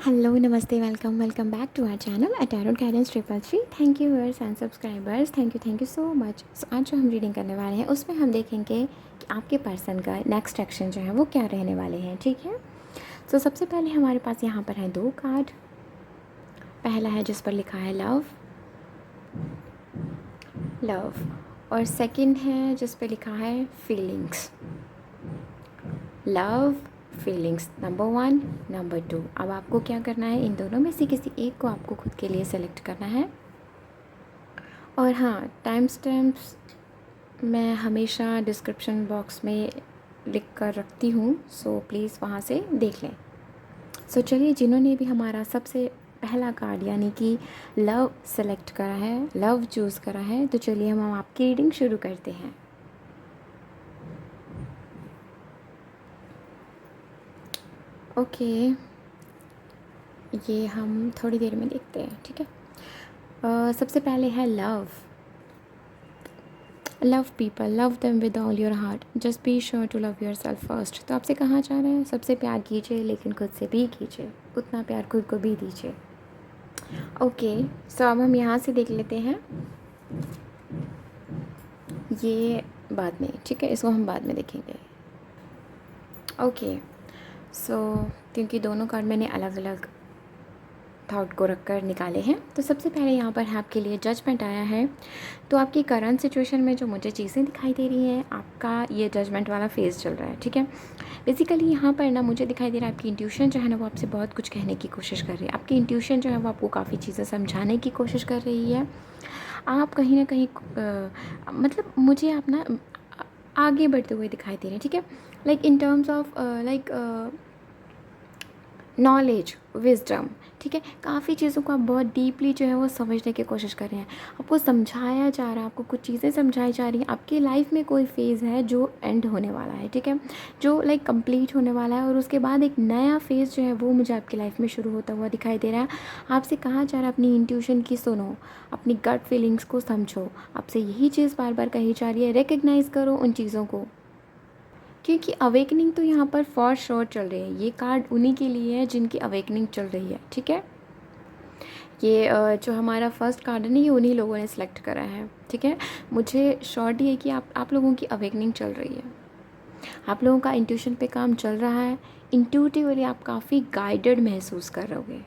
Hello नमस्ते welcome back to our channel a tarot guidance 333। Thank you viewers and subscribers, thank you so much. So आज जो हम reading करने वाले हैं उसमें हम देखेंगे कि आपके पर्सन का नेक्स्ट एक्शन जो है वो क्या रहने वाले हैं। ठीक है, सो सबसे पहले हमारे पास यहाँ पर है दो कार्ड। पहला है जिस पर लिखा है लव लव, और सेकंड है जिस पर लिखा है feelings. Love, feelings, number 1, number 2। अब आपको क्या करना है, इन दोनों में से किसी एक को आपको खुद के लिए सेलेक्ट करना है। और हाँ, टाइम स्टैम्प्स मैं हमेशा डिस्क्रिप्शन बॉक्स में लिख कर रखती हूँ, सो प्लीज़ वहाँ से देख लें। सो चलिए, जिन्होंने भी हमारा सबसे पहला कार्ड यानी कि लव सेलेक्ट करा है, लव चूज़ करा है, तो चलिए हम आपकी रीडिंग शुरू करते हैं। ओके, ये हम थोड़ी देर में देखते हैं। ठीक है, सबसे पहले है love people, love them with all your heart, just be sure to love yourself first. तो आपसे कहा जा रहा है सबसे प्यार कीजिए, लेकिन खुद से भी कीजिए, उतना प्यार खुद को भी दीजिए। ओके, सो अब हम यहाँ से देख लेते हैं ये बाद में। ठीक है, इसको हम बाद में देखेंगे। ओके, सो क्योंकि दोनों कार्ड मैंने अलग अलग थॉट को रखकर निकाले हैं, तो सबसे पहले यहाँ पर है आपके लिए जजमेंट आया है। तो आपकी करंट सिचुएशन में जो मुझे चीज़ें दिखाई दे रही हैं, आपका ये जजमेंट वाला फेज़ चल रहा है। ठीक है, बेसिकली यहाँ पर ना मुझे दिखाई दे रहा है आपकी इंट्यूशन जो है ना वो आपसे बहुत कुछ कहने की कोशिश कर रही है। आपकी इंट्यूशन जो है वो आपको काफ़ी चीज़ें समझाने की कोशिश कर रही है। आप कहीं ना कहीं मतलब मुझे आप ना आगे बढ़ते हुए दिखाई दे रहे हैं। ठीक है, like in terms of like knowledge, wisdom. ठीक है, काफ़ी चीज़ों को आप बहुत डीपली जो है वो समझने की कोशिश कर रहे हैं। आपको समझाया जा रहा है, आपको कुछ चीज़ें समझाई जा रही हैं। आपकी लाइफ में कोई फेज़ है जो एंड होने वाला है। ठीक है, जो लाइक कंप्लीट होने वाला है, और उसके बाद एक नया फेज़ जो है वो मुझे आपकी लाइफ में शुरू होता हुआ दिखाई दे रहा है। आपसे कहा जा रहा है अपनी इंट्यूशन की सुनो, अपनी गट फीलिंग्स को समझो। आपसे यही चीज़ बार बार कही जा रही है, रिकग्नाइज़ करो उन चीज़ों को, क्योंकि अवेकनिंग तो यहाँ पर फॉर श्योर चल रही है। ये कार्ड उन्हीं के लिए है जिनकी अवेकनिंग चल रही है। ठीक है, ये जो हमारा फर्स्ट कार्ड है ना, ये उन्हीं लोगों ने सेलेक्ट करा है। ठीक है, मुझे श्योरिटी है कि आप लोगों की अवेकनिंग चल रही है, आप लोगों का इंट्यूशन पे काम चल रहा है। इंट्यूटिवली आप काफ़ी गाइडेड महसूस कर रहोगे।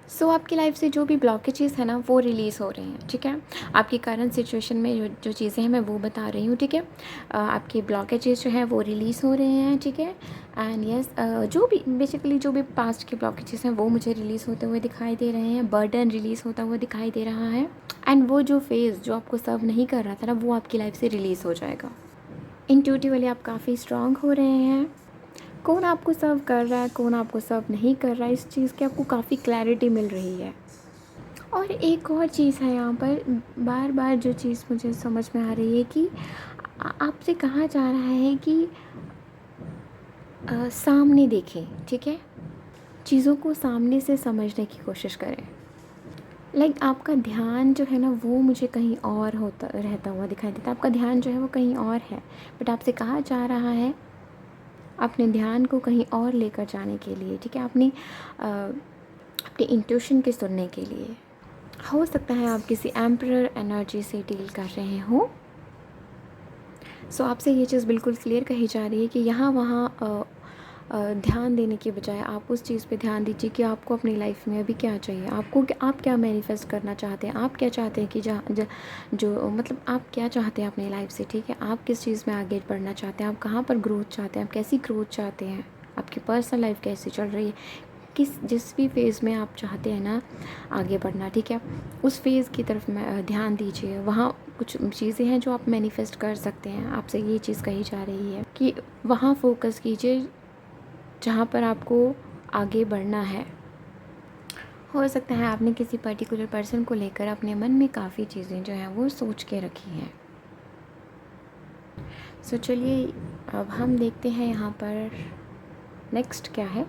सो आपकी लाइफ से जो भी ब्लॉकेजेस है ना वो रिलीज़ हो रहे हैं। ठीक है, आपकी करंट सिचुएशन में जो जो चीज़ें हैं मैं वो बता रही हूँ। ठीक है, आपके ब्लॉकेजेस जो हैं वो रिलीज़ हो रहे हैं। ठीक है, एंड यस, जो भी बेसिकली जो भी पास्ट के ब्लॉकेजेस हैं वो मुझे रिलीज़ होते हुए दिखाई दे रहे हैं। बर्डन रिलीज़ होता हुआ दिखाई दे रहा है, एंड वो जो फेज़ जो आपको सर्व नहीं कर रहा था ना वो आपकी लाइफ से रिलीज़ हो जाएगा। इंट्यूटिवली आप काफ़ी स्ट्रांग हो रहे हैं। कौन आपको सर्व कर रहा है, कौन आपको सर्व नहीं कर रहा है, इस चीज़ की आपको काफ़ी क्लैरिटी मिल रही है। और एक और चीज़ है यहाँ पर, बार बार जो चीज़ मुझे समझ में आ रही है कि आपसे कहा जा रहा है कि सामने देखें। ठीक है, चीज़ों को सामने से समझने की कोशिश करें। लाइक आपका ध्यान जो है ना वो मुझे कहीं और होता रहता हुआ दिखाई देता है। आपका ध्यान जो है वो कहीं और है, बट आपसे कहा जा रहा है अपने ध्यान को कहीं और लेकर जाने के लिए। ठीक है, अपनी इंट्यूशन के सुनने के लिए। हो सकता है आप किसी एम्परर एनर्जी से डील कर रहे हो। सो आपसे ये चीज़ बिल्कुल क्लियर कही जा रही है कि यहाँ वहाँ ध्यान देने के बजाय आप उस चीज़ पे ध्यान दीजिए कि आपको अपनी लाइफ में अभी क्या चाहिए, आपको आप क्या मैनिफेस्ट करना चाहते हैं, आप क्या चाहते हैं कि जो मतलब आप क्या चाहते हैं अपनी लाइफ से। ठीक है, आप किस चीज़ में आगे बढ़ना चाहते हैं, आप कहाँ पर ग्रोथ चाहते हैं, आप कैसी ग्रोथ चाहते हैं, आपकी पर्सनल लाइफ कैसी चल रही है, जिस भी फेज़ में आप चाहते हैं ना आगे बढ़ना। ठीक है, उस फेज़ की तरफ ध्यान दीजिए। वहाँ कुछ चीज़ें हैं जो आप मैनिफेस्ट कर सकते हैं। आपसे ये चीज़ कही जा रही है कि वहाँ फोकस कीजिए जहाँ पर आपको आगे बढ़ना है। हो सकता है आपने किसी पर्टिकुलर पर्सन को लेकर अपने मन में काफ़ी चीज़ें जो हैं वो सोच के रखी हैं। सो चलिए अब हम देखते हैं यहाँ पर नेक्स्ट क्या है।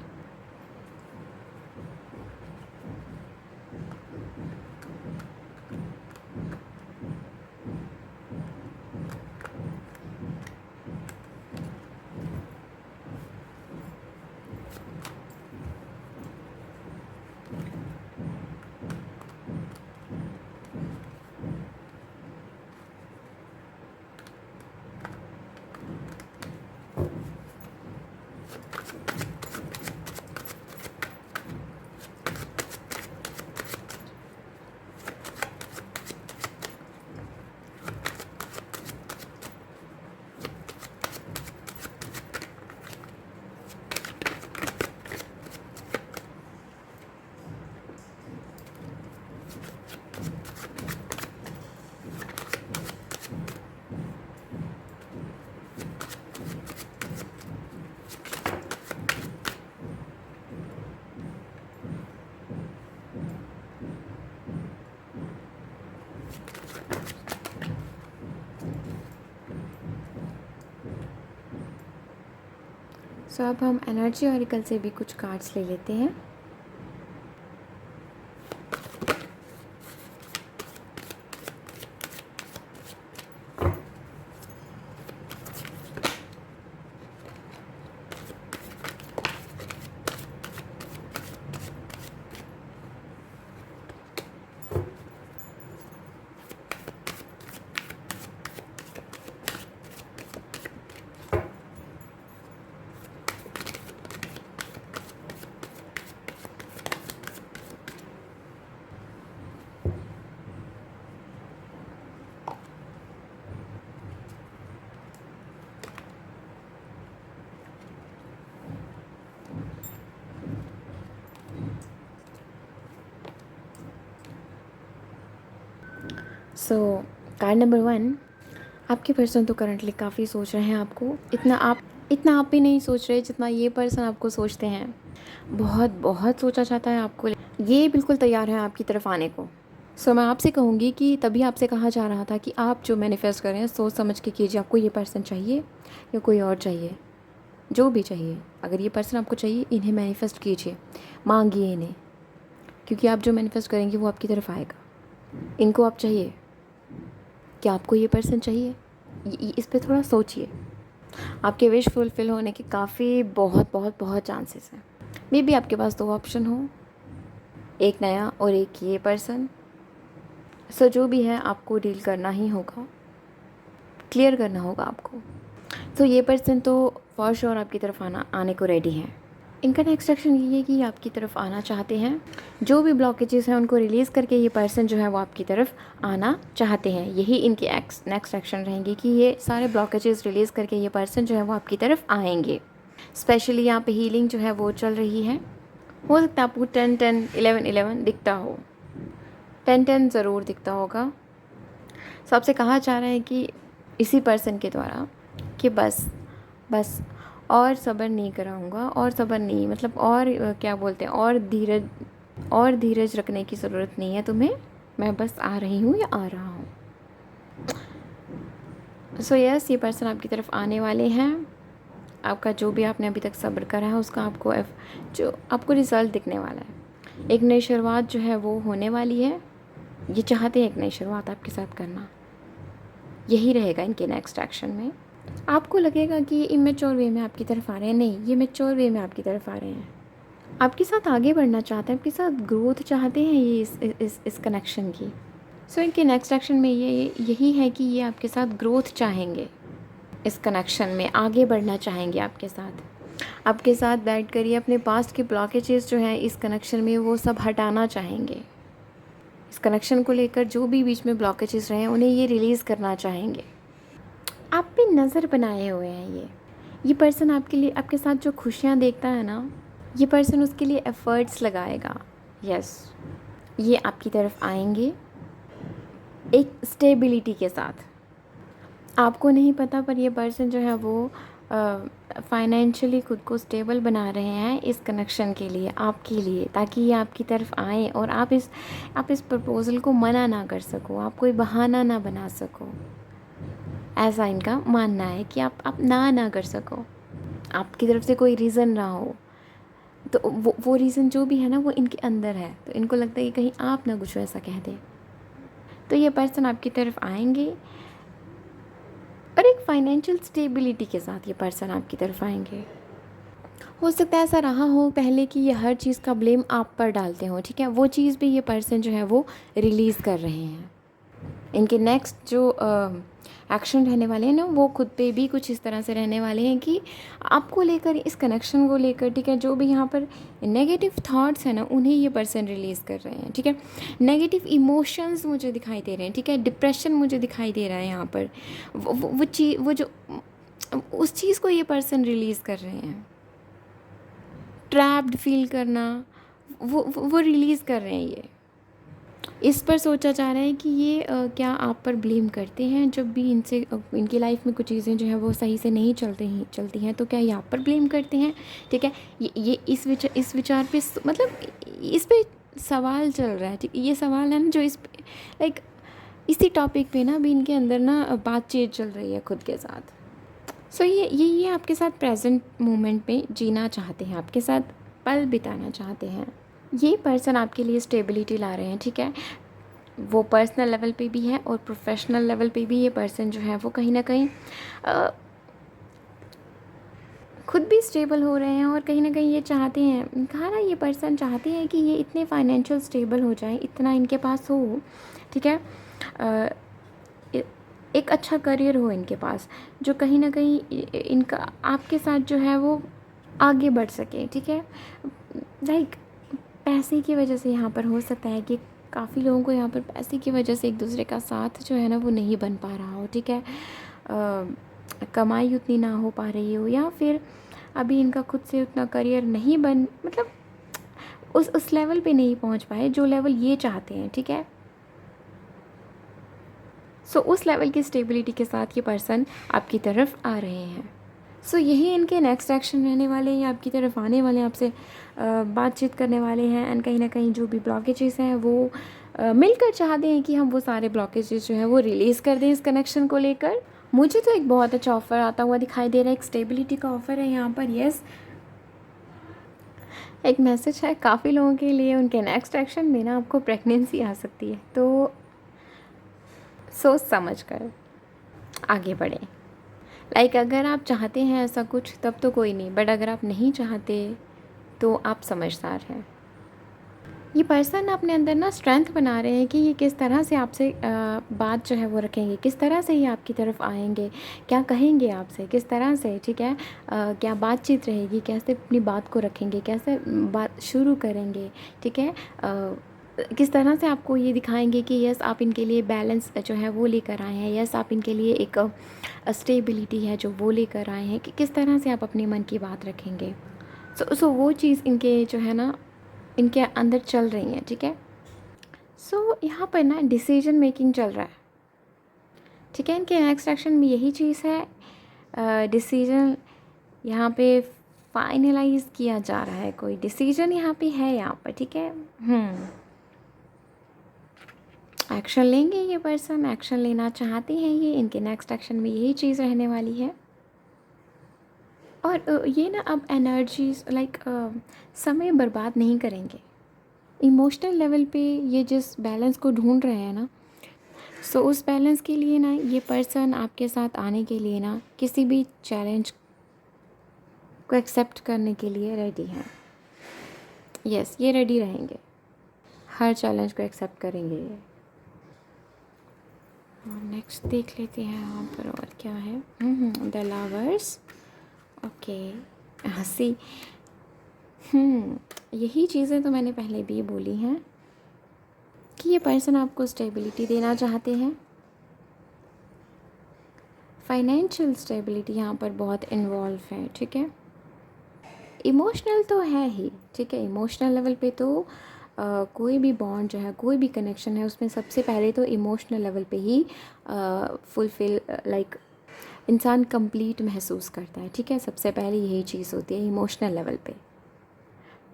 सो अब हम एनर्जी ऑरिकल से भी कुछ कार्ड्स ले लेते हैं। सो कार्ड नंबर 1, आपके पर्सन तो करंटली काफ़ी सोच रहे हैं आपको। इतना आप भी नहीं सोच रहे जितना ये पर्सन आपको सोचते हैं। बहुत बहुत सोचा चाहता है आपको, ये बिल्कुल तैयार है आपकी तरफ आने को। सो मैं आपसे कहूँगी कि तभी आपसे कहा जा रहा था कि आप जो मैनिफेस्ट कर रहे हैं सोच समझ के कीजिए। आपको ये पर्सन चाहिए या कोई और चाहिए, जो भी चाहिए, अगर ये पर्सन आपको चाहिए, इन्हें मैनिफेस्ट कीजिए, मांगिए इन्हें, क्योंकि आप जो मैनिफेस्ट करेंगे वो आपकी तरफ आएगा। इनको आप चाहिए, क्या आपको ये पर्सन चाहिए? इस पे थोड़ा सोचिए। आपके विश फुलफ़िल होने के काफ़ी बहुत बहुत बहुत चांसेस हैं। मे बी आपके पास 2 ऑप्शन हो, एक नया और एक ये पर्सन। सो जो भी है आपको डील करना ही होगा, क्लियर करना होगा आपको। तो ये पर्सन तो फॉर श्योर आपकी तरफ आने को रेडी है। इनका नेक्स्ट एक्शन ये है कि ये आपकी तरफ आना चाहते हैं। जो भी ब्लॉकेजेस हैं उनको रिलीज़ करके ये पर्सन जो है वो आपकी तरफ आना चाहते हैं। यही इनकी नेक्स्ट एक्शन रहेंगी कि ये सारे ब्लॉकेजेस रिलीज़ करके ये पर्सन जो है वो आपकी तरफ आएंगे। स्पेशली यहाँ पे हीलिंग जो है वो चल रही है। हो सकता है आपको 10-10, 11-11 दिखता हो, 10-10 ज़रूर दिखता होगा। सो आपसे कहा जा रहा है कि इसी पर्सन के द्वारा कि बस और सब्र नहीं कराऊंगा, और सब्र नहीं, मतलब और क्या बोलते हैं, और धीरज रखने की ज़रूरत नहीं है तुम्हें, मैं बस आ रही हूँ या आ रहा हूँ। सो यस, ये पर्सन आपकी तरफ आने वाले हैं। आपका जो भी आपने अभी तक सब्र करा है उसका आपको रिज़ल्ट दिखने वाला है। एक नई शुरुआत जो है वो होने वाली है। ये चाहते हैं एक नई शुरुआत आपके साथ करना। यही रहेगा इनके नेक्स्ट एक्शन में। आपको लगेगा कि ये इमेच्योर वे में आपकी तरफ आ रहे हैं, नहीं, ये मैच्योर वे में आपकी तरफ आ रहे हैं। आपके साथ आगे बढ़ना चाहते हैं, आपके साथ ग्रोथ चाहते हैं ये इस कनेक्शन की। सो इनके नेक्स्ट एक्शन में यही है कि ये आपके साथ ग्रोथ चाहेंगे, इस कनेक्शन में आगे बढ़ना चाहेंगे आपके साथ बैठ कर ये अपने पास्ट के ब्लॉकेजेस जो हैं इस कनेक्शन में वो सब हटाना चाहेंगे। इस कनेक्शन को लेकर जो भी बीच में ब्लॉकेजेस रहे हैं उन्हें ये रिलीज़ करना चाहेंगे। आप पे नज़र बनाए हुए हैं ये पर्सन आपके लिए, आपके साथ जो खुशियाँ देखता है ना, ये पर्सन उसके लिए एफ़र्ट्स लगाएगा। यस, ये आपकी तरफ आएंगे एक स्टेबिलिटी के साथ। आपको नहीं पता पर ये पर्सन जो है वो फाइनेंशियली खुद को स्टेबल बना रहे हैं इस कनेक्शन के लिए, आपके लिए, ताकि ये आपकी तरफ आए और आप इस प्रपोज़ल को मना ना कर सको, आप कोई बहाना ना बना सको। ऐसा इनका मानना है कि आप ना कर सको, आपकी तरफ से कोई रीज़न ना हो। तो वो रीज़न जो भी है ना वो इनके अंदर है, तो इनको लगता है कि कहीं आप ना कुछ ऐसा कह दें। तो ये पर्सन आपकी तरफ आएंगे और एक फाइनेंशियल स्टेबिलिटी के साथ ये पर्सन आपकी तरफ आएंगे। हो सकता है ऐसा रहा हो पहले कि ये हर चीज़ का ब्लेम आप पर डालते हो, ठीक है, वो चीज़ भी ये पर्सन जो है वो रिलीज़ कर रहे हैं। इनके नेक्स्ट जो एक्शन रहने वाले हैं ना वो खुद पे भी कुछ इस तरह से रहने वाले हैं कि आपको लेकर, इस कनेक्शन को लेकर, ठीक है, जो भी यहाँ पर नेगेटिव थॉट्स हैं ना उन्हें ये पर्सन रिलीज़ कर रहे हैं, ठीक है। नेगेटिव इमोशंस मुझे दिखाई दे रहे हैं, ठीक है, डिप्रेशन मुझे दिखाई दे रहा है यहाँ पर। वो जो उस चीज़ को ये पर्सन रिलीज़ कर रहे हैं। ट्रैप्ड फील करना वो रिलीज़ कर रहे हैं। ये इस पर सोचा जा रहा है कि ये क्या आप पर ब्लेम करते हैं जब भी इनकी लाइफ में कुछ चीज़ें जो हैं वो सही से नहीं चलती हैं, तो क्या ये आप पर ब्लेम करते हैं, ठीक है। ये इस विचार पे, मतलब इस पे सवाल चल रहा है, ठीक, ये सवाल है ना जो इसी टॉपिक पे ना अभी इनके अंदर ना बातचीत चल रही है खुद के साथ। सो ये आपके साथ प्रेजेंट मोमेंट में जीना चाहते हैं, आपके साथ पल बिताना चाहते हैं। ये पर्सन आपके लिए स्टेबिलिटी ला रहे हैं, ठीक है। वो पर्सनल लेवल पे भी है और प्रोफेशनल लेवल पे भी ये पर्सन जो है वो कहीं ना कहीं खुद भी स्टेबल हो रहे हैं और कहीं ना कहीं ये चाहते हैं, कहा ना, ये पर्सन चाहते हैं कि ये इतने फाइनेंशियल स्टेबल हो जाए, इतना इनके पास हो, ठीक है। अ, ए- एक अच्छा करियर हो इनके पास, जो कहीं ना कहीं इनका आपके साथ जो है वो आगे बढ़ सके, ठीक है। लाइक पैसे की वजह से यहाँ पर हो सकता है कि काफ़ी लोगों को यहाँ पर पैसे की वजह से एक दूसरे का साथ जो है ना वो नहीं बन पा रहा हो, ठीक है। कमाई उतनी ना हो पा रही हो, या फिर अभी इनका खुद से उतना करियर नहीं बन, मतलब उस लेवल पे नहीं पहुँच पाए जो लेवल ये चाहते हैं, ठीक है। सो उस लेवल की स्टेबिलिटी के साथ ये पर्सन आपकी तरफ आ रहे हैं। सो यही इनके नेक्स्ट एक्शन रहने वाले हैं, आपकी तरफ आने वाले हैं, आपसे बातचीत करने वाले हैं। एंड कहीं ना कहीं जो भी ब्लॉकेजेस हैं वो मिलकर चाहते हैं कि हम वो सारे ब्लॉकेजेस जो हैं वो रिलीज़ कर दें इस कनेक्शन को लेकर। मुझे तो एक बहुत अच्छा ऑफ़र आता हुआ दिखाई दे रहा है, एक स्टेबिलिटी का ऑफ़र है यहाँ पर। येस, एक मैसेज है काफ़ी लोगों के लिए, उनके नेक्स्ट एक्शन में ना आपको प्रेगनेंसी आ सकती है, तो सोच समझ कर आगे बढ़ें। अगर आप चाहते हैं ऐसा कुछ तब तो कोई नहीं, बट अगर आप नहीं चाहते तो आप समझदार हैं। ये पर्सन अपने अंदर ना स्ट्रेंथ बना रहे हैं कि ये किस तरह से आपसे बात जो है वो रखेंगे, किस तरह से ये आपकी तरफ आएंगे, क्या कहेंगे आपसे, किस तरह से, ठीक है। क्या बातचीत रहेगी, कैसे अपनी बात को रखेंगे, कैसे बात शुरू करेंगे, ठीक है। किस तरह से आपको ये दिखाएंगे कि यस आप इनके लिए बैलेंस जो है वो लेकर आए हैं, यस आप इनके लिए एक स्टेबिलिटी है जो वो लेकर आए हैं, कि किस तरह से आप अपने मन की बात रखेंगे। सो वो चीज़ इनके जो है ना इनके अंदर चल रही हैं, ठीक है। सो यहाँ पर ना डिसीजन मेकिंग चल रहा है, ठीक है। इनके नेक्स्ट एक्शन में यही चीज़ है, डिसीजन यहाँ पे फाइनलाइज किया जा रहा है, कोई डिसीजन यहाँ पे है यहाँ पर, ठीक है। एक्शन लेंगे ये पर्सन, एक्शन लेना चाहते हैं ये, इनके नेक्स्ट एक्शन में यही चीज़ रहने वाली है। और ये ना अब एनर्जीज समय बर्बाद नहीं करेंगे। इमोशनल लेवल पे ये जिस बैलेंस को ढूंढ रहे हैं ना, सो उस बैलेंस के लिए ना ये पर्सन आपके साथ आने के लिए ना किसी भी चैलेंज को एक्सेप्ट करने के लिए रेडी हैं। यस, ये रेडी रहेंगे, हर चैलेंज को एक्सेप्ट करेंगे ये। और नेक्स्ट देख लेते हैं यहाँ पर और क्या है। द लवर्स, ओके, हंसी। यही चीज़ें तो मैंने पहले भी बोली हैं कि ये पर्सन आपको स्टेबिलिटी देना चाहते हैं। फाइनेंशियल स्टेबिलिटी यहाँ पर बहुत इन्वॉल्व है, ठीक है। इमोशनल तो है ही, ठीक है। इमोशनल लेवल पे तो कोई भी बॉन्ड जो है, कोई भी कनेक्शन है, उसमें सबसे पहले तो इमोशनल लेवल पे ही फुलफिल इंसान कंप्लीट महसूस करता है, ठीक है। सबसे पहले यही चीज़ होती है इमोशनल लेवल पे।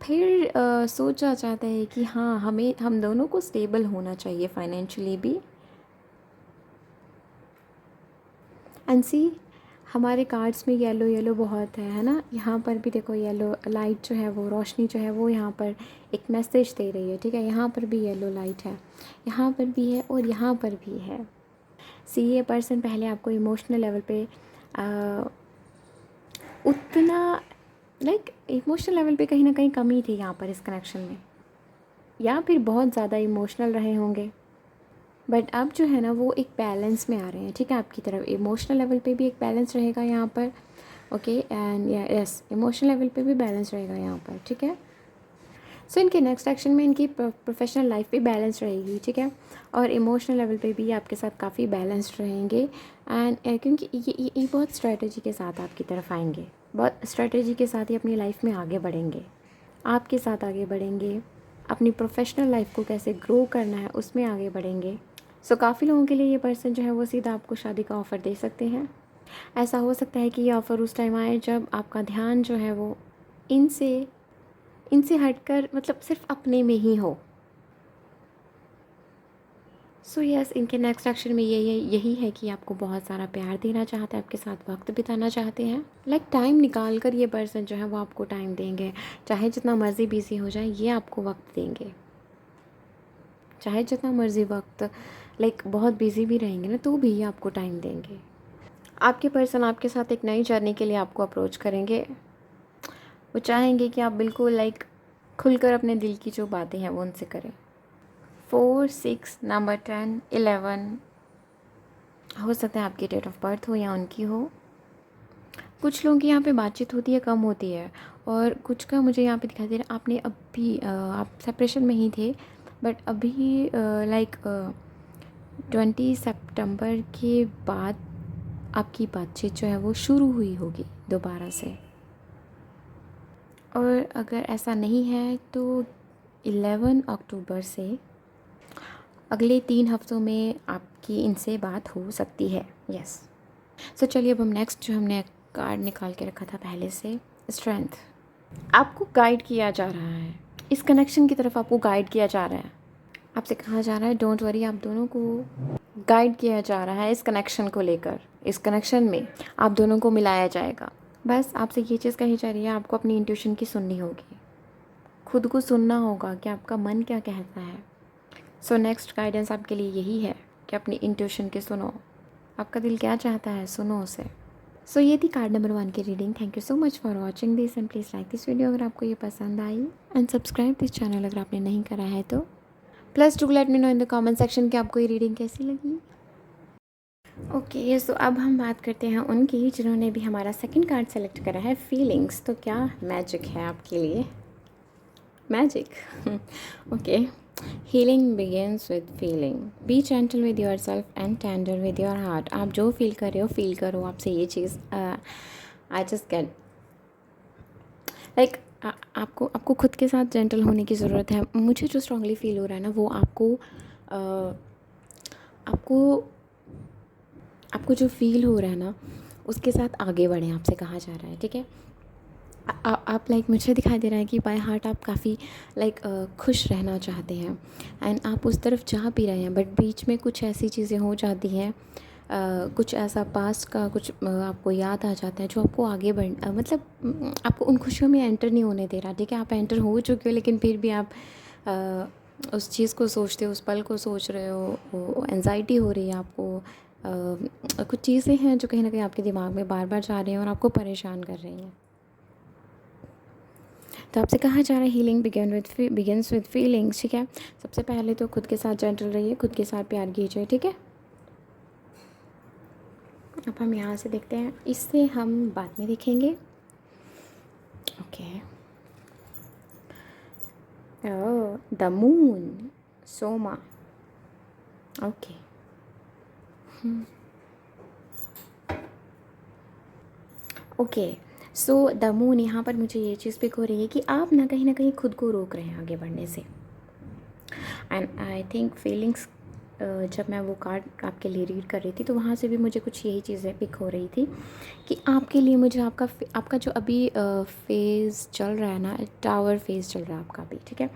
फिर सोचा जाता है कि हाँ, हम दोनों को स्टेबल होना चाहिए फाइनेंशियली भी। एंड सी, हमारे कार्ड्स में येलो येलो बहुत है ना। यहाँ पर भी देखो येलो लाइट जो है वो, रोशनी जो है वो यहाँ पर एक मैसेज दे रही है, ठीक है। यहाँ पर भी येलो लाइट है, यहाँ पर भी है और यहाँ पर भी है। सी, ये पर्सन पहले आपको इमोशनल लेवल पे उतना इमोशनल लेवल पे कहीं ना कहीं कमी थी यहाँ पर इस कनेक्शन में, या फिर बहुत ज़्यादा इमोशनल रहे होंगे। बट अब जो है ना वो एक बैलेंस में आ रहे हैं, ठीक है। आपकी तरफ इमोशनल लेवल पे भी एक बैलेंस रहेगा यहाँ पर, okay. And yes, emotional level पे भी बैलेंस रहेगा यहाँ पर, ठीक है। सो इनके नेक्स्ट एक्शन में इनकी प्रोफेशनल लाइफ भी बैलेंस रहेगी, ठीक है। और इमोशनल लेवल पे भी आपके साथ काफ़ी बैलेंस्ड रहेंगे। एंड क्योंकि ये बहुत स्ट्रेटजी के साथ आपकी तरफ आएंगे, बहुत स्ट्रेटजी के साथ ही अपनी लाइफ में आगे बढ़ेंगे, आपके साथ आगे बढ़ेंगे। अपनी प्रोफेशनल लाइफ को कैसे ग्रो करना है उसमें आगे बढ़ेंगे। सो काफ़ी लोगों के लिए ये पर्सन जो है वो सीधा आपको शादी का ऑफ़र दे सकते हैं। ऐसा हो सकता है कि ये ऑफ़र उस टाइम आए जब आपका ध्यान जो है वो इनसे इनसे हटकर सिर्फ अपने में ही हो। सो यस, इनके नेक्स्ट एक्शन में यही है कि आपको बहुत सारा प्यार देना चाहते हैं, आपके साथ वक्त बिताना चाहते हैं। लाइक टाइम निकाल कर ये पर्सन जो है वो आपको टाइम देंगे, चाहे जितना मर्ज़ी बिज़ी हो जाए ये आपको वक्त देंगे, चाहे जितना मर्ज़ी वक्त लाइक बहुत बिज़ी भी रहेंगे ना तो भी ये आपको टाइम देंगे। आपके पर्सन आपके साथ एक नई जर्नी के लिए आपको अप्रोच करेंगे। वो चाहेंगे कि आप बिल्कुल लाइक खुलकर अपने दिल की जो बातें हैं वो उनसे करें। 4, 6, नंबर 10, 11 हो सकता है आपकी डेट ऑफ बर्थ हो या उनकी हो। कुछ लोगों की यहाँ पे बातचीत होती है, कम होती है, और कुछ का मुझे यहाँ पे दिखाई दे रहा है आपने अभी आप सेपरेशन में ही थे, बट अभी लाइक 20 सितंबर के बाद आपकी बातचीत जो है वो शुरू हुई होगी दोबारा से। और अगर ऐसा नहीं है तो 11 अक्टूबर से अगले 3 हफ्तों में आपकी इनसे बात हो सकती है। यस। सो चलिए अब हम नेक्स्ट जो हमने कार्ड निकाल के रखा था पहले से, स्ट्रेंथ। आपको गाइड किया जा रहा है, इस कनेक्शन की तरफ आपको गाइड किया जा रहा है। आपसे कहा जा रहा है डोंट वरी, आप दोनों को गाइड किया जा रहा है इस कनेक्शन को लेकर। इस कनेक्शन में आप दोनों को मिलाया जाएगा। बस आपसे ये चीज़ कही जा रही है, आपको अपनी इंट्यूशन की सुननी होगी, खुद को सुनना होगा कि आपका मन क्या कहता है। सो नेक्स्ट गाइडेंस आपके लिए यही है कि अपनी इंट्यूशन की सुनो, आपका दिल क्या चाहता है सुनो उसे। सो ये थी कार्ड नंबर 1 की reading. Thank you so much for watching this and please like this video अगर आपको ये पसंद आई, एंड सब्सक्राइब दिस चैनल अगर आपने नहीं करा है तो। Plus two let me know in the comment section कि आपको ये रीडिंग कैसी लगी। ओके, सो अब हम बात करते हैं उनकी जिन्होंने भी हमारा सेकंड कार्ड सेलेक्ट करा है, फीलिंग्स। तो क्या मैजिक है आपके लिए? Magic okay. Healing begins with feeling, B gentle with your self and tender with your heart. आप जो फील कर रहे हो फील करो। आपसे ये चीज़ आई जस्ट गेट लाइक आपको आपको खुद के साथ जेंटल होने की ज़रूरत है। मुझे जो स्ट्रांगली फील हो रहा है ना वो आपको आपको जो फील हो रहा है ना उसके साथ आगे बढ़ें, आपसे कहा जा रहा है। ठीक है, आप लाइक मुझे दिखाई दे रहा है कि बाय हार्ट आप काफ़ी लाइक खुश रहना चाहते हैं, एंड आप उस तरफ जा भी रहे हैं, बट बीच में कुछ ऐसी चीज़ें हो जाती हैं, कुछ ऐसा पास्ट का कुछ आपको याद आ जाता है जो आपको आगे मतलब आपको उन खुशियों में एंटर नहीं होने दे रहा। ठीक है, आप एंटर हो चुके हो लेकिन फिर भी आप उस चीज़ को सोचते हो, उस पल को सोच रहे हो, एंजाइटी हो रही है आपको। कुछ चीज़ें हैं जो कहीं ना कहीं आपके दिमाग में बार बार जा रही हैं और आपको परेशान कर रही हैं। तो आपसे कहा जा रहा है हीलिंग बिगिंस विद फीलिंग्स। ठीक है, सबसे पहले तो खुद के साथ जेंटल रहिए, खुद के साथ प्यार कीजिए। ठीक है, अब हम यहाँ से देखते हैं, इससे हम बाद में देखेंगे। Okay, the moon, Soma. Okay, okay, so the moon, यहाँ पर मुझे ये चीज़ पिक हो रही है कि आप ना कहीं खुद को रोक रहे हैं आगे बढ़ने से। एंड आई थिंक फीलिंग्स, जब मैं वो कार्ड आपके लिए रीड कर रही थी तो वहाँ से भी मुझे कुछ यही चीज़ें पिक हो रही थी कि आपके लिए मुझे आपका जो अभी फेज़ चल रहा है ना, टावर फेज़ चल रहा है आपका अभी। ठीक है,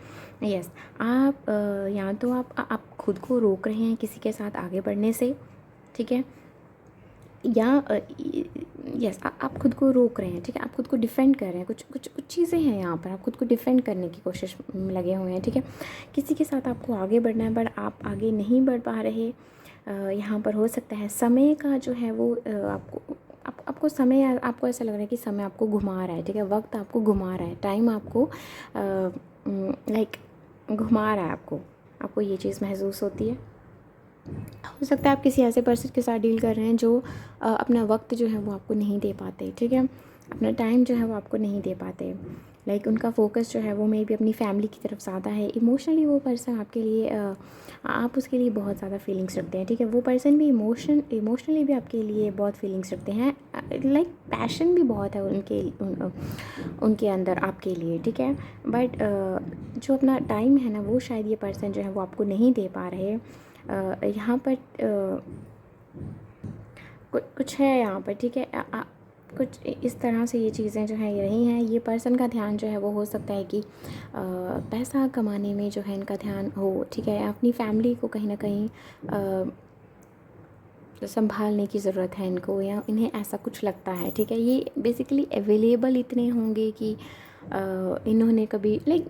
यस, आप या तो आप खुद को रोक रहे हैं किसी के साथ आगे बढ़ने से। ठीक है, या यस, आप खुद को रोक रहे हैं। ठीक है, आप खुद को डिफेंड कर रहे हैं। कुछ चीज़ें हैं यहाँ पर, आप खुद को डिफेंड करने की कोशिश में लगे हुए हैं। ठीक है, किसी के साथ आपको आगे बढ़ना है बट आप आगे नहीं बढ़ पा रहे। यहाँ पर हो सकता है समय का जो है वो आपको समय, आपको ऐसा लग रहा है कि समय आपको घुमा रहा है। ठीक है, वक्त आपको घुमा रहा है, टाइम आपको लाइक घुमा रहा है। आपको ये चीज़ महसूस होती है। हो सकता है आप किसी ऐसे पर्सन के साथ डील कर रहे हैं जो अपना वक्त जो है वो आपको नहीं दे पाते। ठीक है, अपना टाइम जो है वो आपको नहीं दे पाते। लाइक उनका फोकस जो है वो मे भी अपनी फैमिली की तरफ ज़्यादा है। इमोशनली वो पर्सन आपके लिए आप उसके लिए बहुत ज़्यादा फीलिंग्स रखते हैं। ठीक है, वो पर्सन भी इमोशनली भी आपके लिए बहुत फीलिंग्स रखते हैं। लाइक पैशन भी बहुत है उनके अंदर आपके लिए। ठीक है, बट जो अपना टाइम है ना वो शायद ये पर्सन जो है वो आपको नहीं दे पा रहे। यहाँ पर कुछ है यहाँ पर। ठीक है, कुछ इस तरह से ये चीज़ें जो हैं ये रही हैं। ये पर्सन का ध्यान जो है वो हो सकता है कि पैसा कमाने में जो है इनका ध्यान हो, ठीक है। अपनी फैमिली को कहीं ना कहीं संभालने की ज़रूरत है इनको, या इन्हें ऐसा कुछ लगता है, ठीक है। ये बेसिकली अवेलेबल इतने होंगे कि इन्होंने कभी लाइक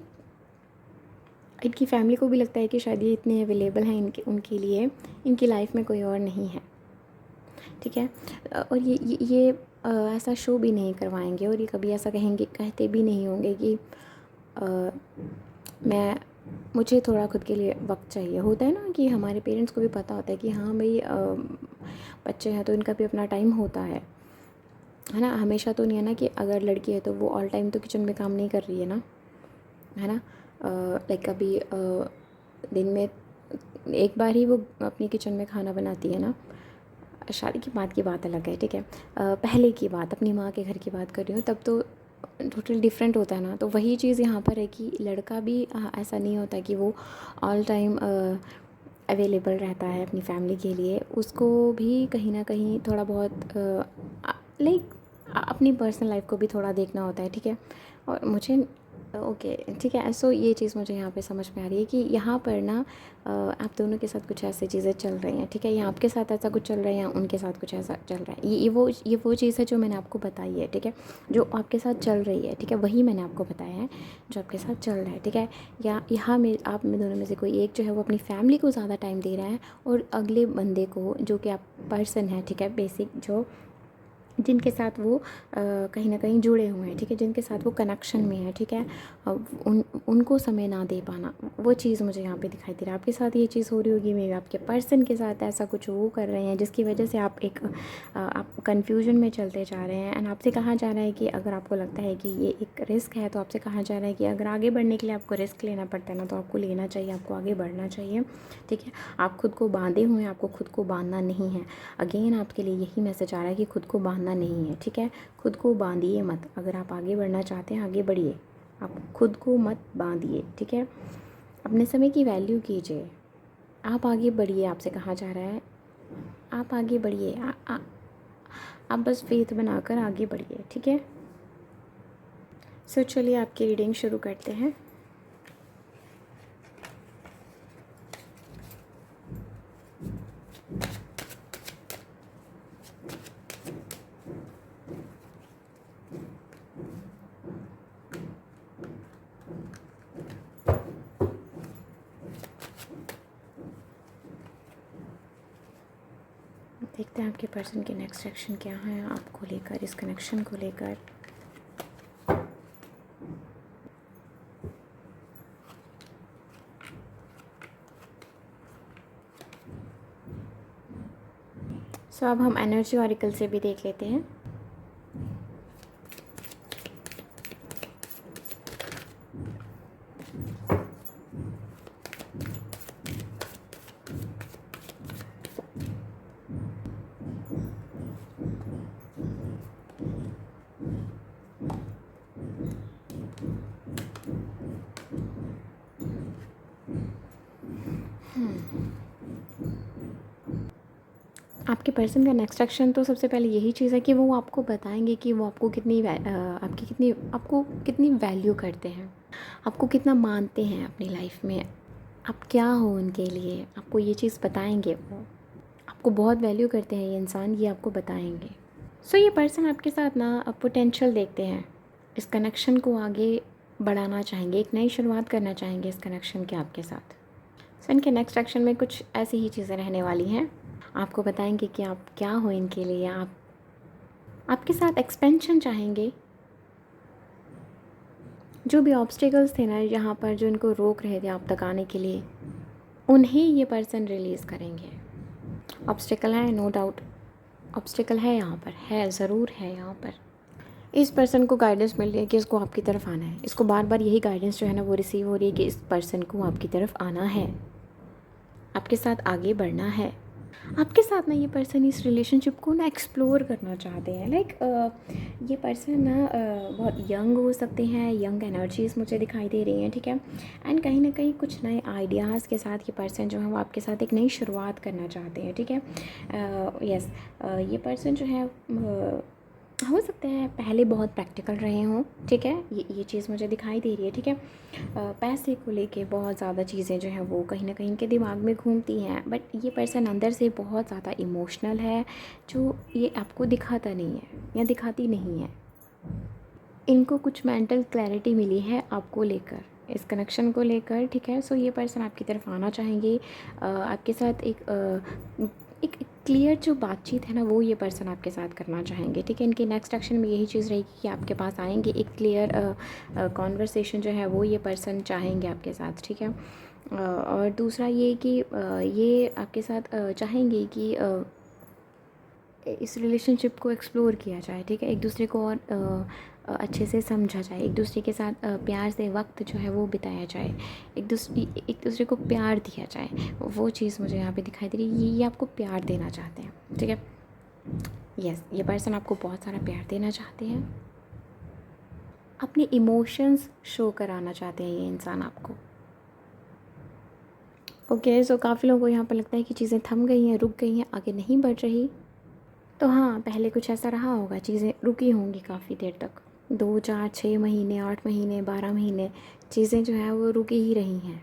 इनकी फैमिली को भी लगता है कि शायद ये इतने अवेलेबल हैं इनके उनके लिए, इनकी लाइफ में कोई और नहीं है, ठीक है। और ये ऐसा शो भी नहीं करवाएंगे, और ये कभी ऐसा कहते भी नहीं होंगे कि मैं मुझे थोड़ा खुद के लिए वक्त चाहिए। होता है ना कि हमारे पेरेंट्स को भी पता होता है कि हाँ भाई बच्चे हैं तो इनका भी अपना टाइम होता है ना। हमेशा तो नहीं है ना कि अगर लड़की है तो वो ऑल टाइम तो किचन में काम नहीं कर रही है ना, है ना। लाइक कभी दिन में एक बार ही वो अपनी किचन में खाना बनाती है ना। शादी की बात अलग है, ठीक है। पहले की बात, अपनी माँ के घर की बात कर रही हूँ, तब तो टोटल डिफरेंट होता है ना। तो वही चीज़ यहाँ पर है कि लड़का भी ऐसा नहीं होता कि वो ऑल टाइम अवेलेबल रहता है अपनी फैमिली के लिए। उसको भी कहीं ना कहीं थोड़ा बहुत लाइक अपनी पर्सनल लाइफ को भी थोड़ा देखना होता है, ठीक है। और मुझे ओके, ठीक है। सो ये चीज़ मुझे यहाँ पे समझ में आ रही है कि यहाँ पर ना आप दोनों के साथ कुछ ऐसी चीज़ें चल रही हैं, ठीक है। या आपके साथ ऐसा कुछ चल रहा है या उनके साथ कुछ ऐसा चल रहा है। ये वो चीज़ है जो मैंने आपको बताई है, ठीक है। जो आपके साथ चल रही है, ठीक है, वही मैंने आपको बताया है जो आपके साथ चल रहा है, ठीक है। या यहाँ में आप में दोनों में से कोई एक जो है वो अपनी फैमिली को ज़्यादा टाइम दे रहा है, और अगले बंदे को जो कि आप पर्सन है, ठीक है, बेसिक जो जिनके साथ वो कहीं ना कहीं जुड़े हुए हैं, ठीक है, जिनके साथ वो कनेक्शन में है, ठीक है, उनको समय ना दे पाना, वो चीज़ मुझे यहाँ पे दिखाई दे रहा है। आपके साथ ये चीज़ हो रही होगी, मे बी आपके पर्सन के साथ ऐसा कुछ वो कर रहे हैं जिसकी वजह से आप आप कन्फ्यूजन में चलते जा रहे हैं। एंड आपसे कहा जा रहा है कि अगर आपको लगता है कि ये एक रिस्क है, तो आपसे कहा जा रहा है कि अगर आगे बढ़ने के लिए आपको रिस्क लेना पड़ता है ना, तो आपको लेना चाहिए, आपको आगे बढ़ना चाहिए, ठीक है। आप खुद को बांधे हुए हैं, आपको खुद को बांधना नहीं है। अगेन आपके लिए यही मैसेज आ रहा है कि खुद को बांधना नहीं है, ठीक है। खुद को बांधिए मत। अगर आप आगे बढ़ना चाहते हैं, आगे बढ़िए, आप खुद को मत बांधिए, ठीक है। अपने समय की वैल्यू कीजिए, आप आगे बढ़िए। आपसे कहा जा रहा है आप आगे बढ़िए, आप बस फेथ बनाकर आगे बढ़िए, ठीक है। सो चलिए आपकी रीडिंग शुरू करते हैं। देखते हैं आपके पर्सन के नेक्स्ट एक्शन क्या है आपको लेकर, इस कनेक्शन को लेकर। सो अब हम एनर्जी ऑरिकल से भी देख लेते हैं। आपके पर्सन का नेक्स्ट एक्शन तो सबसे पहले यही चीज़ है कि वो आपको बताएंगे कि वो आपको आपको कितनी वैल्यू करते हैं, आपको कितना मानते हैं अपनी लाइफ में, आप क्या हो उनके लिए। आपको ये चीज़ बताएंगे, वो आपको बहुत वैल्यू करते हैं ये इंसान, ये आपको बताएंगे। सो ये पर्सन आपके साथ ना पोटेंशियल देखते हैं, इस कनेक्शन को आगे बढ़ाना चाहेंगे, एक नई शुरुआत करना चाहेंगे इस कनेक्शन के आपके साथ। सो इनके नेक्स्ट एक्शन में कुछ ऐसी ही चीज़ें रहने वाली हैं। आपको बताएंगे कि आप क्या हो इनके लिए, आप आपके साथ एक्सपेंशन चाहेंगे। जो भी ऑब्स्टिकल्स थे ना यहाँ पर, जो इनको रोक रहे थे आप तक आने के लिए, उन्हें ये पर्सन रिलीज़ करेंगे। ऑब्स्टिकल है, नो डाउट ऑब्स्टिकल है, यहाँ पर है, ज़रूर है। यहाँ पर इस पर्सन को गाइडेंस मिल रही है कि इसको आपकी तरफ आना है। इसको बार बार यही गाइडेंस जो है ना वो रिसीव हो रही है कि इस पर्सन को आपकी तरफ आना है, आपके साथ आगे बढ़ना है। आपके साथ ना ये पर्सन इस रिलेशनशिप को ना एक्सप्लोर करना चाहते हैं। लाइक ये पर्सन ना बहुत यंग हो सकते हैं, यंग एनर्जीज मुझे दिखाई दे रही हैं, ठीक है। एंड कहीं ना कहीं कुछ नए आइडियाज़ के साथ ये पर्सन जो है वो आपके साथ एक नई शुरुआत करना चाहते हैं, ठीक है। यस, ये पर्सन जो है हो सकता है पहले बहुत प्रैक्टिकल रहे हों, ठीक है, ये चीज़ मुझे दिखाई दे रही है, ठीक है। पैसे को लेके बहुत ज़्यादा चीज़ें जो हैं वो कहीं ना कहीं इनके दिमाग में घूमती हैं, बट ये पर्सन अंदर से बहुत ज़्यादा इमोशनल है, जो ये आपको दिखाता नहीं है या दिखाती नहीं है। इनको कुछ मेंटल क्लैरिटी मिली है आपको लेकर, इस कनेक्शन को लेकर, ठीक है। सो ये पर्सन आपकी तरफ आना चाहेंगे, आपके साथ एक क्लियर जो बातचीत है ना वो ये पर्सन आपके साथ करना चाहेंगे, ठीक है। इनकी नेक्स्ट एक्शन में यही चीज़ रहेगी कि आपके पास आएंगे, एक क्लियर कॉन्वर्सेशन जो है वो ये पर्सन चाहेंगे आपके साथ, ठीक है। और दूसरा ये कि ये आपके साथ चाहेंगे कि इस रिलेशनशिप को एक्सप्लोर किया जाए, ठीक है। एक दूसरे को और अच्छे से समझा जाए, एक दूसरे के साथ प्यार से वक्त जो है वो बिताया जाए, एक दूसरे को प्यार दिया जाए। वो चीज़ मुझे यहाँ पे दिखाई दे रही है, ये आपको प्यार देना चाहते हैं, ठीक है। यस, ये पर्सन आपको बहुत सारा प्यार देना चाहते हैं, अपने इमोशंस शो कराना चाहते हैं ये इंसान आपको। ओके, सो काफ़ी लोगों को यहाँ पर लगता है कि चीज़ें थम गई हैं, रुक गई हैं, आगे नहीं बढ़ रही। तो हाँ, पहले कुछ ऐसा रहा होगा, चीज़ें रुकी होंगी काफ़ी देर तक, 2, 4, 6 महीने, 8 महीने, 12 महीने, चीज़ें जो हैं वो रुकी ही रही हैं।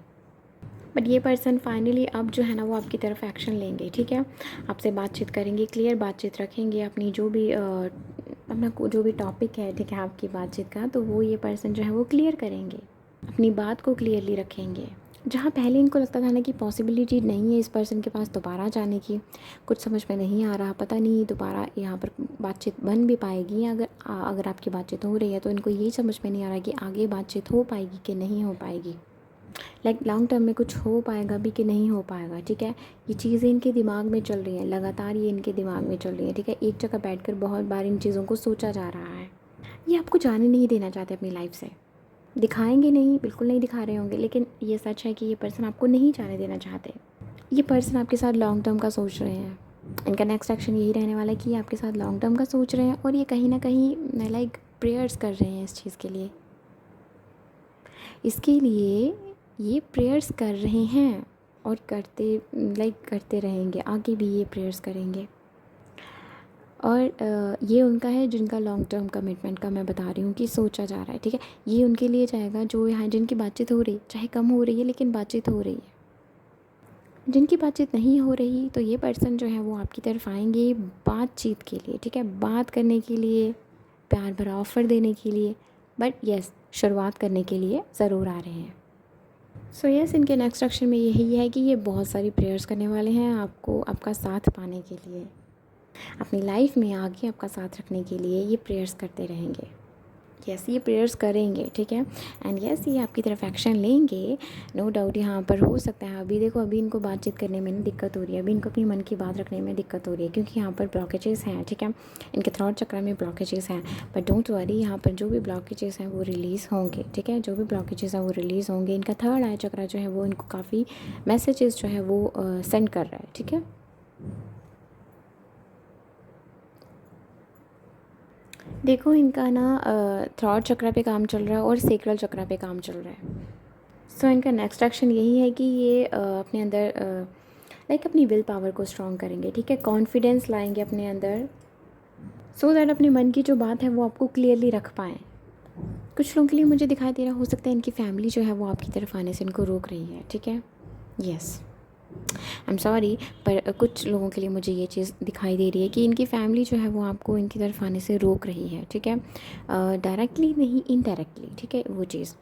बट ये पर्सन फाइनली अब जो है ना वो आपकी तरफ एक्शन लेंगे, ठीक है। आपसे बातचीत करेंगे, क्लियर बातचीत रखेंगे, अपनी जो भी अपना जो भी टॉपिक है, ठीक है, आपकी बातचीत का, तो वो ये पर्सन जो है वो क्लियर करेंगे, अपनी बात को क्लियरली रखेंगे। जहाँ पहले इनको लगता था ना कि पॉसिबिलिटी नहीं है इस पर्सन के पास दोबारा जाने की, कुछ समझ में नहीं आ रहा, पता नहीं दोबारा यहाँ पर बातचीत बन भी पाएगी, या अगर आपकी बातचीत हो रही है तो इनको यही समझ में नहीं आ रहा कि आगे बातचीत हो पाएगी कि नहीं हो पाएगी, लाइक लॉन्ग टर्म में कुछ हो पाएगा भी कि नहीं हो पाएगा, ठीक है। ये चीज़ें इनके दिमाग में चल रही हैं, लगातार ये इनके दिमाग में चल रही है, ठीक है। एक जगह बैठकर बहुत बार इन चीज़ों को सोचा जा रहा है। ये आपको जाने नहीं देना चाहते अपनी लाइफ से, दिखाएंगे नहीं, बिल्कुल नहीं दिखा रहे होंगे, लेकिन ये सच है कि ये पर्सन आपको नहीं जाने देना चाहते। ये पर्सन आपके साथ लॉन्ग टर्म का सोच रहे हैं, इनका नेक्स्ट एक्शन यही रहने वाला है कि ये आपके साथ लॉन्ग टर्म का सोच रहे हैं, और ये कहीं ना कहीं लाइक प्रेयर्स कर रहे हैं इस चीज़ के लिए, इसके लिए ये प्रेयर्स कर रहे हैं, और करते रहेंगे, आगे भी ये प्रेयर्स करेंगे। और ये उनका है जिनका लॉन्ग टर्म कमिटमेंट का मैं बता रही हूँ कि सोचा जा रहा है, ठीक है। ये उनके लिए जाएगा जो यहाँ जिनकी बातचीत हो रही, चाहे कम हो रही है लेकिन बातचीत हो रही है। जिनकी बातचीत नहीं हो रही, तो ये पर्सन जो है वो आपकी तरफ आएंगे बातचीत के लिए, ठीक है, बात करने के लिए, प्यार भरा ऑफ़र देने के लिए, बट यस, शुरुआत करने के लिए ज़रूर आ रहे हैं। सो यस, इनके नेक्स्ट एक्शन में यही है कि ये बहुत सारी प्रेयर्स करने वाले हैं आपको, आपका साथ पाने के लिए, अपनी लाइफ में आगे आपका साथ रखने के लिए ये प्रेयर्स करते रहेंगे। यस, ये प्रेयर्स करेंगे, ठीक है। एंड यस, ये आपकी तरफ एक्शन लेंगे, नो डाउट। यहाँ पर हो सकता है अभी देखो, अभी इनको बातचीत करने में ना दिक्कत हो रही है, अभी इनको अपनी मन की बात रखने में दिक्कत हो रही है, क्योंकि यहाँ पर ब्लॉकेजेस हैं, ठीक है। इनके थ्रॉट चक्र में ब्लॉकेजेस हैं, बट डोंट वरी, यहाँ पर जो भी ब्लॉकेजेस हैं वो रिलीज़ होंगे, ठीक है। जो भी ब्लॉकेजेस हैं वो रिलीज़ होंगे। इनका थर्ड आई चक्र जो है वो इनको काफ़ी मैसेजेस जो है वो सेंड कर रहा है, ठीक है। देखो, इनका ना थ्रॉट चक्र पे काम चल रहा है और सेक्रल चक्र पे काम चल रहा है। सो इनका नेक्स्ट एक्शन यही है कि ये अपने अंदर लाइक अपनी विल पावर को स्ट्रॉन्ग करेंगे, ठीक है, कॉन्फिडेंस लाएंगे अपने अंदर, सो दैट अपने मन की जो बात है वो आपको क्लियरली रख पाएँ। कुछ लोगों के लिए मुझे दिखाई दे रहा हो सकता है इनकी फैमिली जो है वो आपकी तरफ आने से इनको रोक रही है, ठीक है। यस, आई एम सॉरी, पर कुछ लोगों के लिए मुझे ये चीज़ दिखाई दे रही है कि इनकी फैमिली जो है वो आपको इनकी तरफ आने से रोक रही है, ठीक है। डायरेक्टली नहीं, इनडायरेक्टली, ठीक है, वो चीज़।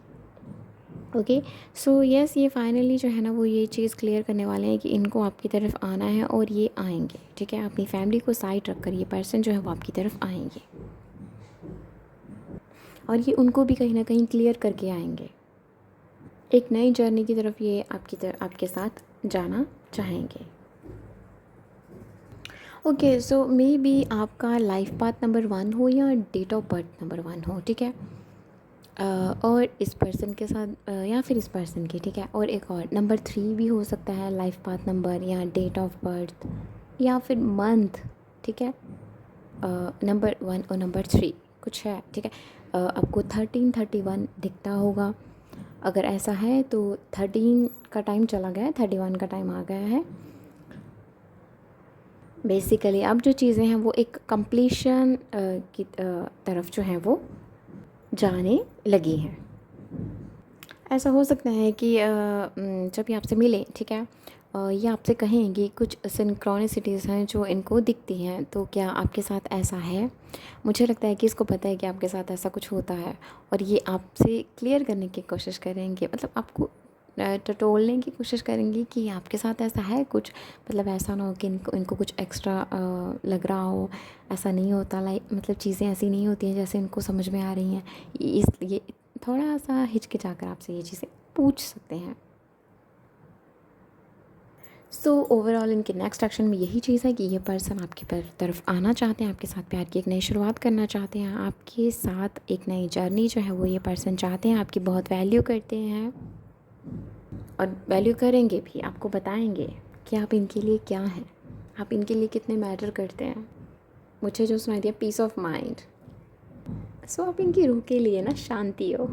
ओके, सो यस, ये फाइनली जो है ना वो ये चीज़ क्लियर करने वाले हैं कि इनको आपकी तरफ आना है और ये आएंगे, ठीक है। अपनी फैमिली को साइड रख कर ये पर्सन जो है वो आपकी तरफ आएंगे, और ये उनको भी कहीं ना कहीं क्लियर करके आएंगे। एक नई जर्नी की तरफ ये आपके साथ जाना चाहेंगे। ओके, सो मे बी आपका लाइफ पाथ नंबर 1 हो या डेट ऑफ बर्थ नंबर 1 हो, ठीक है। और इस पर्सन के साथ या फिर इस पर्सन की, ठीक है। और एक और नंबर 3 भी हो सकता है, लाइफ पाथ नंबर या डेट ऑफ बर्थ या फिर मंथ, ठीक है। नंबर 1 और नंबर 3 कुछ है, ठीक है। आपको 1331 दिखता होगा, अगर ऐसा है तो 13 का टाइम चला गया है, 31 का टाइम आ गया है। बेसिकली अब जो चीज़ें हैं वो एक कंप्लीशन की तरफ जो है वो जाने लगी हैं। ऐसा हो सकता है कि जब ये आपसे मिले, ठीक है, ये आपसे कहें कि कुछ सिंक्रोनिसिटीज़ हैं जो इनको दिखती हैं, तो क्या आपके साथ ऐसा है? मुझे लगता है कि इसको पता है कि आपके साथ ऐसा कुछ होता है और ये आपसे क्लियर करने की कोशिश करेंगे, मतलब आपको टटोलने की कोशिश करेंगी कि आपके साथ ऐसा है कुछ, मतलब ऐसा ना हो कि इनको इनको कुछ एक्स्ट्रा लग रहा हो। ऐसा नहीं होता, लाइक मतलब चीज़ें ऐसी नहीं होती हैं जैसे इनको समझ में आ रही हैं। इसलिए थोड़ा सा हिचकिचाकर आपसे ये चीज़ें पूछ सकते हैं। सो ओवरऑल इनके नेक्स्ट एक्शन में यही चीज़ है कि ये पर्सन आपकी तरफ आना चाहते हैं, आपके साथ प्यार की एक नई शुरुआत करना चाहते हैं, आपके साथ एक नई जर्नी जो है वो ये पर्सन चाहते हैं, आपकी बहुत वैल्यू करते हैं और वैल्यू करेंगे भी, आपको बताएंगे कि आप इनके लिए क्या हैं, आप इनके लिए कितने मैटर करते हैं। मुझे जो सुनाई दिया पीस ऑफ माइंड, सो आप इनकी रूह के लिए ना शांति हो।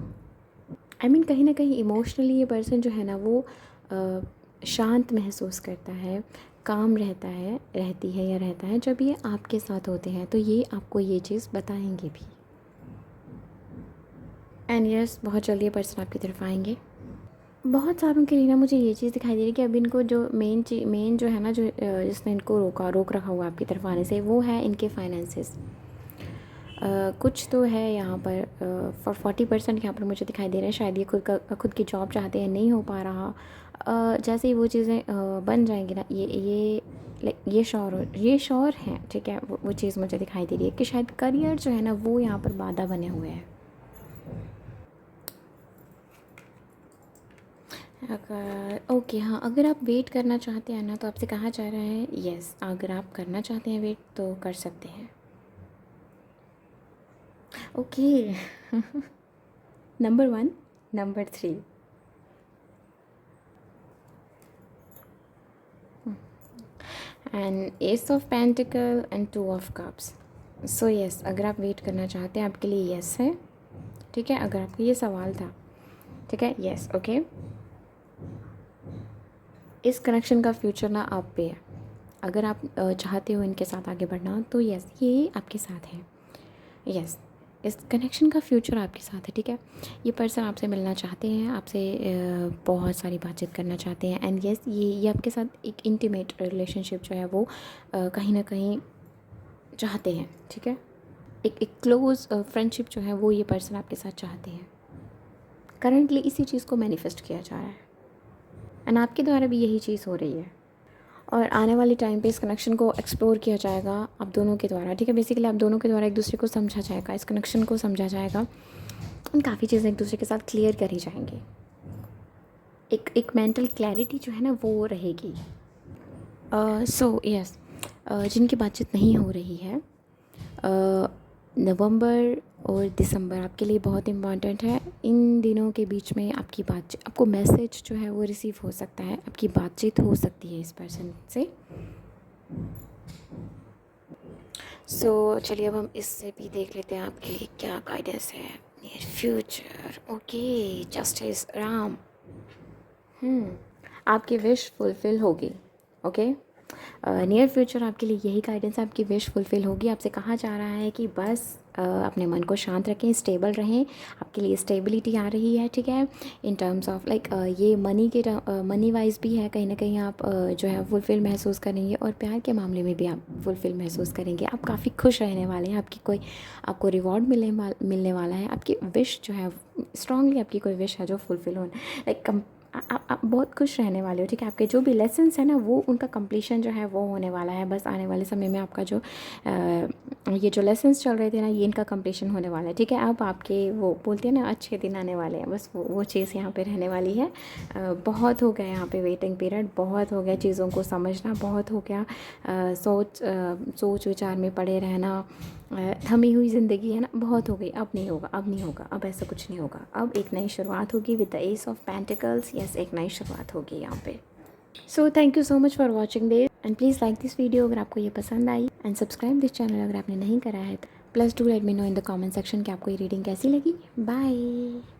आई मीन कहीं ना कहीं इमोशनली ये पर्सन जो है ना वो शांत महसूस करता है, काम रहता है, रहती है या रहता है जब ये आपके साथ होते हैं, तो ये आपको ये चीज़ बताएंगे भी। एंड यस, बहुत जल्दी ये पर्सन आपकी तरफ आएंगे। बहुत सारों के लिए ना मुझे ये चीज़ दिखाई दे रही है कि अब इनको जो मेन जो है ना, जो जिसने इनको रोक रखा हुआ आपकी तरफ आने से, वो है इनके फाइनेंसेस। कुछ तो है यहाँ पर, फॉर 40% यहाँ पर मुझे दिखाई दे रहा है, शायद ये खुद की जॉब चाहते हैं, नहीं हो पा रहा। जैसे ही वो चीज़ें बन जाएंगी ना, ये श्योर हैं, ठीक है, वो चीज़ मुझे दिखाई दे रही है कि शायद करियर जो है ना वो यहाँ पर बाधा बने हुए हैं। अगर ओके, हाँ, अगर आप वेट करना चाहते हैं ना, तो आपसे कहा जा रहा है यस, अगर आप करना चाहते हैं वेट तो कर सकते हैं। Okay. Number 1, number 3, and S of pentacle and 2 of cups. So yes, अगर आप वेट करना चाहते हैं आपके लिए यस है, ठीक है, अगर आपका ये सवाल था, ठीक है, यस, ओके। इस कनेक्शन का फ्यूचर ना आप पे है। अगर आप चाहते हो इनके साथ आगे बढ़ना, तो यस, ये आपके साथ है। यस, इस कनेक्शन का फ्यूचर आपके साथ है, ठीक है। ये पर्सन आपसे मिलना चाहते हैं, आपसे बहुत सारी बातचीत करना चाहते हैं, एंड यस, ये आपके साथ एक इंटीमेट रिलेशनशिप जो है वो कहीं ना कहीं चाहते हैं, ठीक है। एक क्लोज़ फ्रेंडशिप जो है वो ये पर्सन आपके साथ चाहते हैं। करंटली इसी चीज़ को मैनिफेस्ट किया जा रहा है, एंड आपके द्वारा भी यही चीज़ हो रही है। और आने वाले टाइम पे इस कनेक्शन को एक्सप्लोर किया जाएगा आप दोनों के द्वारा, ठीक है। बेसिकली आप दोनों के द्वारा एक दूसरे को समझा जाएगा, इस कनेक्शन को समझा जाएगा, काफ़ी चीज़ें एक दूसरे के साथ क्लियर करी जाएंगी। एक मेंटल क्लैरिटी जो है ना वो रहेगी। सो यस, जिनकी बातचीत नहीं हो रही है, नवंबर और दिसंबर आपके लिए बहुत इम्पॉर्टेंट है। इन दिनों के बीच में आपकी बातचीत, आपको मैसेज जो है वो रिसीव हो सकता है, आपकी बातचीत हो सकती है इस पर्सन से। सो चलिए अब हम इससे भी देख लेते हैं आपके लिए क्या गाइडेंस है near future. Okay, justice Ram, आपकी विश फुलफ़िल होगी। ओके, नियर फ्यूचर आपके लिए यही गाइडेंस है, आपकी विश फुलफ़िल होगी। आपसे कहा जा रहा है कि बस अपने मन को शांत रखें, स्टेबल रहें, आपके लिए स्टेबिलिटी आ रही है, ठीक है। इन टर्म्स ऑफ लाइक ये मनी वाइज भी है, कहीं ना कहीं आप जो है फुलफ़िल महसूस करेंगे, और प्यार के मामले में भी आप फुलफ़िल महसूस करेंगे। आप काफ़ी खुश रहने वाले हैं, आपको रिवॉर्ड मिलने वाला है। आपकी विश जो है स्ट्रांगली, आपकी कोई विश है जो फुलफ़िल हो, लाइक आप बहुत खुश रहने वाले हो, ठीक है। आपके जो भी लेसन्स हैं ना वो उनका कंप्लीशन जो है वो होने वाला है। बस आने वाले समय में आपका जो ये जो लेसन्स चल रहे थे ना, ये इनका कंप्लीशन होने वाला है, ठीक है। अब आपके वो बोलते हैं ना अच्छे दिन आने वाले हैं, बस वो चीज़ यहाँ पे रहने वाली है। बहुत हो गया यहाँ पे वेटिंग पीरियड, बहुत हो गया चीज़ों को समझना, बहुत हो गया सोच विचार में पड़े रहना, थमी हुई ज़िंदगी है ना, बहुत हो गई। अब नहीं होगा, अब नहीं होगा, अब ऐसा कुछ नहीं होगा। अब एक नई शुरुआत होगी with the S of pentacles. Yes, एक नई शुरुआत होगी यहाँ पे। So thank you so much for watching this, and please like this video अगर आपको ये पसंद आई, एंड सब्सक्राइब दिस चैनल अगर आपने नहीं करा है। Plus do let me know in the comment section कि आपको ये रीडिंग कैसी लगी। बाय।